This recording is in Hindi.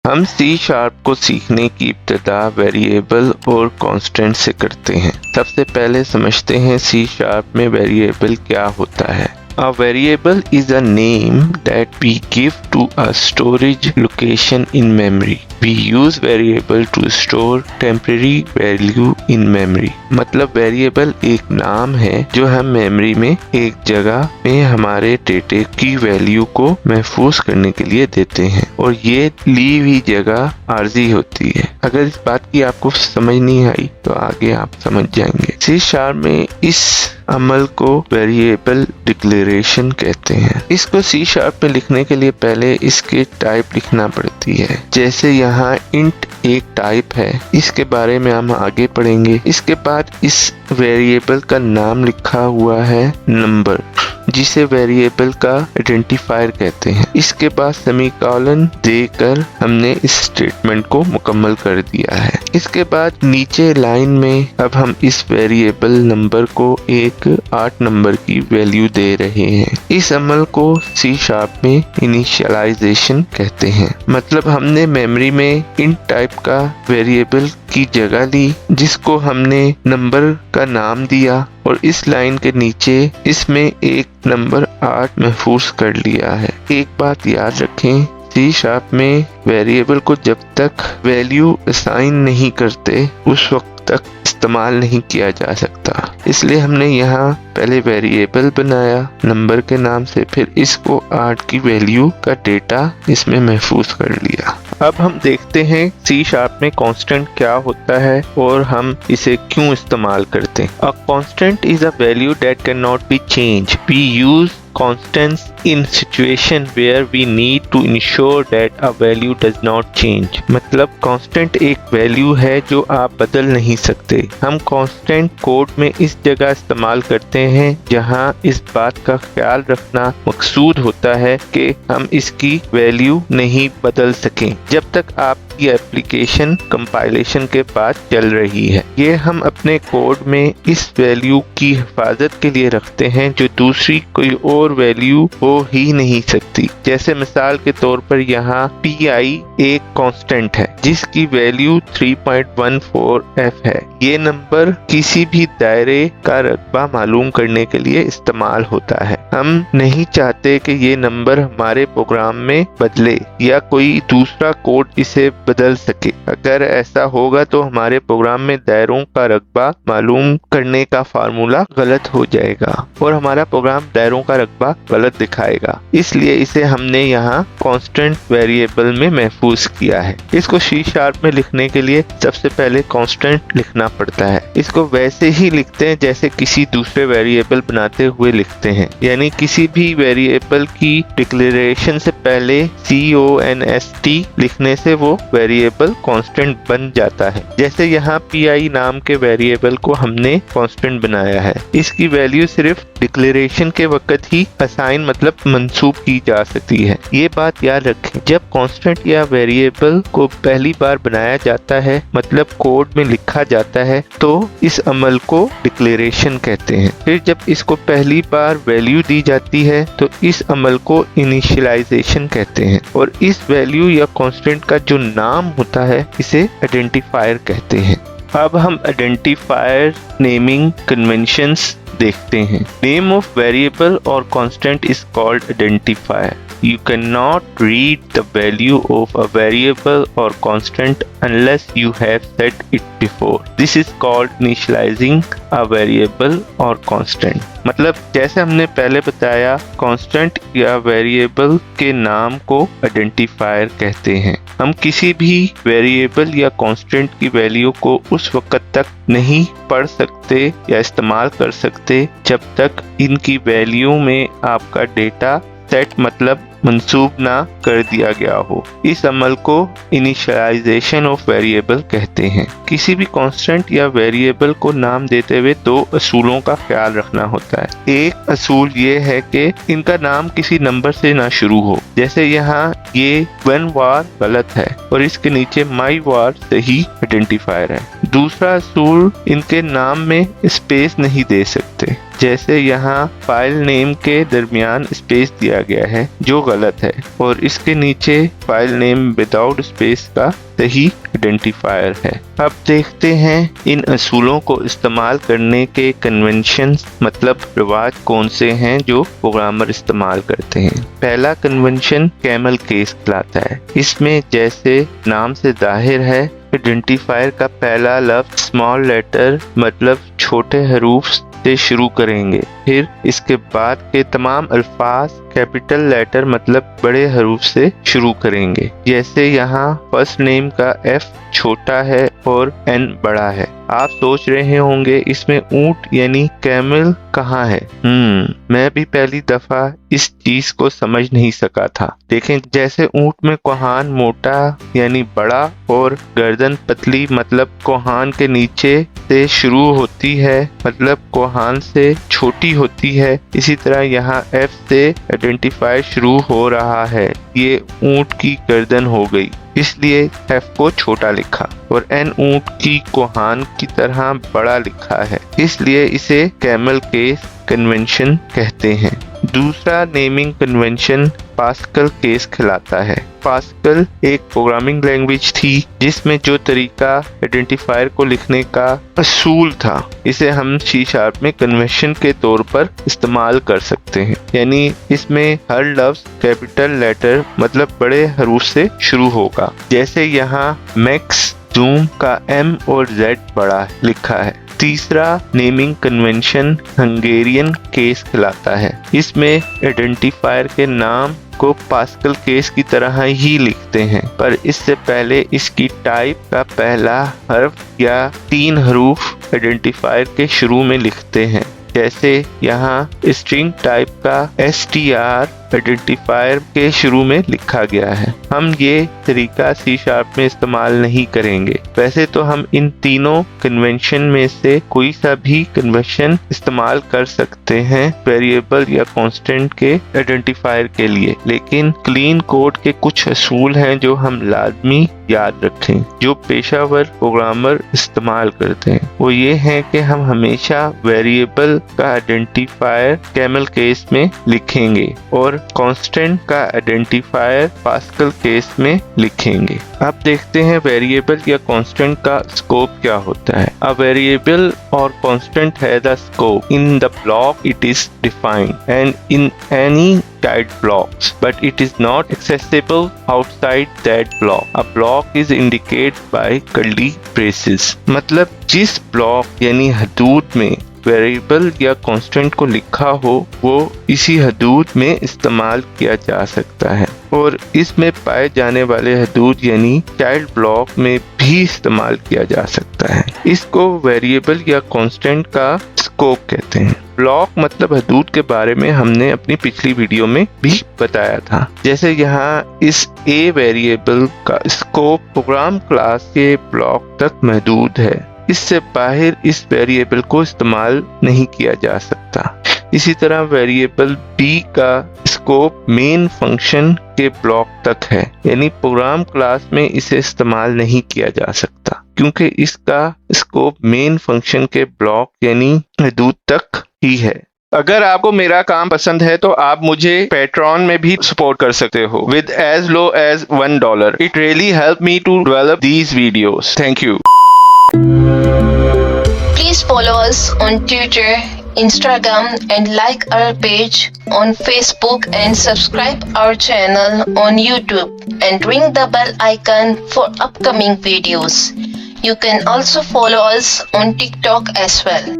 हम सी शार्प को सीखने की इब्तिदा वेरिएबल और कांस्टेंट से करते हैं। सबसे पहले समझते हैं सी शार्प में वेरिएबल क्या होता है। A variable is a name that we give to a storage location in memory. We use variable to store temporary value in memory. मतलब वेरिएबल एक नाम है जो हम मेमोरी में एक जगह में हमारे डेटे की वैल्यू को महफूज करने के लिए देते हैं और ये ली हुई जगह आर्जी होती है। अगर इस बात की आपको समझ नहीं आई तो आगे आप समझ जाएंगे। सी शार्प में इस अमल को वेरिएबल डिक्लेरेशन कहते हैं। इसको सी शार्प में लिखने के लिए पहले इसके टाइप लिखना पड़ती है। जैसे यहाँ इंट एक टाइप है, इसके बारे में हम आगे पढ़ेंगे। इसके बाद इस वेरिएबल का नाम लिखा हुआ है नंबर, जिसे वेरिएबल का आइडेंटिफायर कहते हैं। इसके बाद सेमीकोलन देकर हमने इस स्टेटमेंट को मुकम्मल कर दिया है। इसके बाद नीचे लाइन में अब हम इस वेरिएबल नंबर को एक 8 नंबर की वैल्यू दे रहे हैं। इस अमल को सी शार्प में इनिशियलाइजेशन कहते हैं। मतलब हमने मेमोरी में इन टाइप का वेरिएबल की जगह ली जिसको हमने नंबर का नाम दिया और इस लाइन के नीचे इसमें एक नंबर 8 महफूज कर लिया है। एक बात याद रखें, सी शार्प में वेरिएबल को जब तक वैल्यू असाइन नहीं करते उस वक्त तक इस्तेमाल नहीं किया जा सकता। इसलिए हमने यहाँ पहले वेरिएबल बनाया नंबर के नाम से, फिर इसको 8 की वैल्यू का डेटा इसमें महफूज कर लिया। अब हम देखते हैं सी शार्प में कांस्टेंट क्या होता है और हम इसे क्यों इस्तेमाल करते हैं। A constant is a value that can not be change. We use constants in situation where we need to ensure that a value does not change। मतलब constant एक वैल्यू है जो आप बदल नहीं सकते। हम constant कोड में इस जगह इस्तेमाल करते हैं जहां इस बात का ख्याल रखना मकसूद होता है कि हम इसकी वैल्यू नहीं बदल सकें जब तक आपकी एप्लीकेशन कंपाइलेशन के बाद चल रही है। ये हम अपने कोड में इस वैल्यू की हिफाजत के लिए रखते हैं जो दूसरी कोई और वैल्यू हो ही नहीं सकती। जैसे मिसाल के तौर पर यहाँ PI एक कांस्टेंट है जिसकी वैल्यू 3.14F है। ये नंबर किसी भी दायरे का रकबा मालूम करने के लिए इस्तेमाल होता है। हम नहीं चाहते कि ये नंबर हमारे प्रोग्राम में बदले या कोई दूसरा कोड इसे बदल सके। अगर ऐसा होगा तो हमारे प्रोग्राम में दायरों का रकबा मालूम करने का फार्मूला गलत हो जाएगा और हमारा प्रोग्राम दायरों का रकबा गलत दिखाएगा। इसलिए इसे हमने यहाँ कांस्टेंट वेरिएबल में महफूज किया है। इसको सी शार्प में लिखने के लिए सबसे पहले कांस्टेंट लिखना पड़ता है। इसको वैसे ही लिखते हैं जैसे किसी दूसरे वेरिएबल बनाते हुए लिखते हैं, यानी किसी भी वेरिएबल की डिक्लेरेशन से पहले CONST लिखने से वो वेरिएबल कांस्टेंट बन जाता है। जैसे यहाँ PI नाम के वेरिएबल को हमने कांस्टेंट बनाया है। इसकी वैल्यू सिर्फ डिक्लेरेशन के वक्त ही असाइन मतलब मंसूब की जा सकती है। ये बात याद रखें, जब कांस्टेंट या वेरिएबल को पहली बार बनाया जाता है मतलब कोड में लिखा जाता है तो इस अमल को डिक्लेरेशन कहते हैं। फिर जब इसको पहली बार वैल्यू दी जाती है तो इस अमल को इनिशियलाइजेशन कहते हैं और इस वैल्यू या कांस्टेंट का जो नाम होता है इसे आइडेंटिफायर कहते हैं। अब हम आइडेंटिफायर नेमिंग कन्वेंशंस देखते हैं। नेम ऑफ वेरिएबल और constant is called identifier. You cannot read the value of a variable or constant unless you have set it before. This is called initializing a variable or constant. मतलब जैसे हमने पहले बताया कांस्टेंट या वेरिएबल के नाम को आइडेंटिफायर कहते हैं। हम किसी भी वेरिएबल या कांस्टेंट की वैल्यू को उस वक्त तक नहीं पढ़ सकते या इस्तेमाल कर सकते जब तक इनकी वैल्यू में आपका डेटा सेट मतलब मंसूब ना कर दिया गया हो। इस अमल को इनिशियलाइजेशन ऑफ वेरिएबल कहते हैं। किसी भी कांस्टेंट या वेरिएबल को नाम देते हुए 2 असूलों का ख्याल रखना होता है। एक असूल ये है कि इनका नाम किसी नंबर से ना शुरू हो। जैसे यहाँ ये 1 वार गलत है और इसके नीचे my var सही आइडेंटिफायर है। दूसरा असूल, इनके नाम में स्पेस नहीं दे सकते। जैसे यहाँ फाइल नेम के दरमियान स्पेस दिया गया है जो गलत है, और इसके नीचे फाइल नेम विदाउट स्पेस का सही आइडेंटिफायर है। अब देखते हैं इन असूलों को इस्तेमाल करने के कन्वेंशन मतलब रिवाज कौन से हैं जो प्रोग्रामर इस्तेमाल करते हैं। पहला कन्वेंशन कैमल केस कहलाता है। इसमें जैसे नाम से जाहिर है, आइडेंटिफायर का पहला लफ्ज स्मॉल लेटर मतलब छोटे हरूफ से शुरू करेंगे, फिर इसके बाद के तमाम अल्फाज कैपिटल लेटर मतलब बड़े हरूफ से शुरू करेंगे। जैसे यहाँ फर्स्ट नेम का F छोटा है और N बड़ा है। आप सोच रहे होंगे इसमें ऊंट यानी कैमल कहाँ है। मैं भी पहली दफा इस चीज को समझ नहीं सका था। देखें, जैसे ऊंट में कोहान मोटा यानी बड़ा और गर्दन पतली मतलब कोहान के नीचे से शुरू होती है मतलब कोहान से छोटी होती है, इसी तरह यहाँ F से आइडेंटिफायर शुरू हो रहा है। ये ऊंट की गर्दन हो गई, इसलिए F को छोटा लिखा, और N ऊंट की कोहान की तरह बड़ा लिखा है, इसलिए इसे कैमल केस कन्वेंशन कहते हैं। दूसरा नेमिंग कन्वेंशन पास्कल केस कहलाता है। पास्कल एक प्रोग्रामिंग लैंग्वेज थी जिसमें जो तरीका आइडेंटिफायर को लिखने का असूल था, इसे हम C# में कन्वेंशन के तौर पर इस्तेमाल कर सकते हैं। यानी इसमें हर लफ्ज कैपिटल लेटर मतलब बड़े हरूफ से शुरू होगा। जैसे यहाँ मैक्स जूम का M और Z बड़ा लिखा है। तीसरा नेमिंग कन्वेंशन हंगेरियन केस कहलाता है। इसमें आइडेंटिफायर के नाम को पास्कल केस की तरह ही लिखते हैं, पर इससे पहले इसकी टाइप का पहला हर्फ या 3 हरूफ आइडेंटिफायर के शुरू में लिखते हैं। जैसे यहाँ स्ट्रिंग टाइप का STR आइडेंटिफायर के शुरू में लिखा गया है। हम ये तरीका C# में इस्तेमाल नहीं करेंगे। वैसे तो हम इन तीनों कन्वेंशन में से कोई सा भी कन्वेंशन इस्तेमाल कर सकते हैं वेरिएबल या कांस्टेंट के आइडेंटिफायर के लिए, लेकिन क्लीन कोड के कुछ असूल हैं जो हम लाजमी याद रखें, जो पेशावर प्रोग्रामर इस्तेमाल करते हैं। वो ये है कि हम हमेशा वेरिएबल का आइडेंटिफायर कैमल केस में लिखेंगे और कांस्टेंट का आइडेंटिफायर पास्कल केस में लिखेंगे। अब देखते हैं वेरिएबल या कांस्टेंट का स्कोप क्या होता है। अ वेरिएबल और कांस्टेंट है the scope in the block it is defined and in any child blocks, but it is not accessible outside that block. A block is indicated by curly braces. मतलब जिस ब्लॉक यानी हदूद में वेरिएबल या कांस्टेंट को लिखा हो वो इसी हदूद में इस्तेमाल किया जा सकता है, और इसमें पाए जाने वाले हदूद यानी चाइल्ड ब्लॉक में भी इस्तेमाल किया जा सकता है। इसको वेरिएबल या कांस्टेंट का स्कोप कहते हैं। ब्लॉक मतलब हदूद के बारे में हमने अपनी पिछली वीडियो में भी बताया था। जैसे यहाँ इस A वेरिएबल का स्कोप प्रोग्राम क्लास के ब्लॉक तक महदूद है, इससे बाहर इस वेरिएबल को इस्तेमाल नहीं किया जा सकता। इसी तरह वेरिएबल B का स्कोप मेन फंक्शन के ब्लॉक तक है, यानी प्रोग्राम क्लास में इसे इस्तेमाल नहीं किया जा सकता क्योंकि इसका स्कोप मेन फंक्शन के ब्लॉक यानी हदूद तक ही है। अगर आपको मेरा काम पसंद है तो आप मुझे पेट्रॉन में भी सपोर्ट कर सकते हो with as low as $1। It really help me to develop these videos. Thank you. Please follow us on Twitter, Instagram and like our page on Facebook and subscribe our channel on YouTube and ring the bell icon for upcoming videos. You can also follow us on TikTok as well.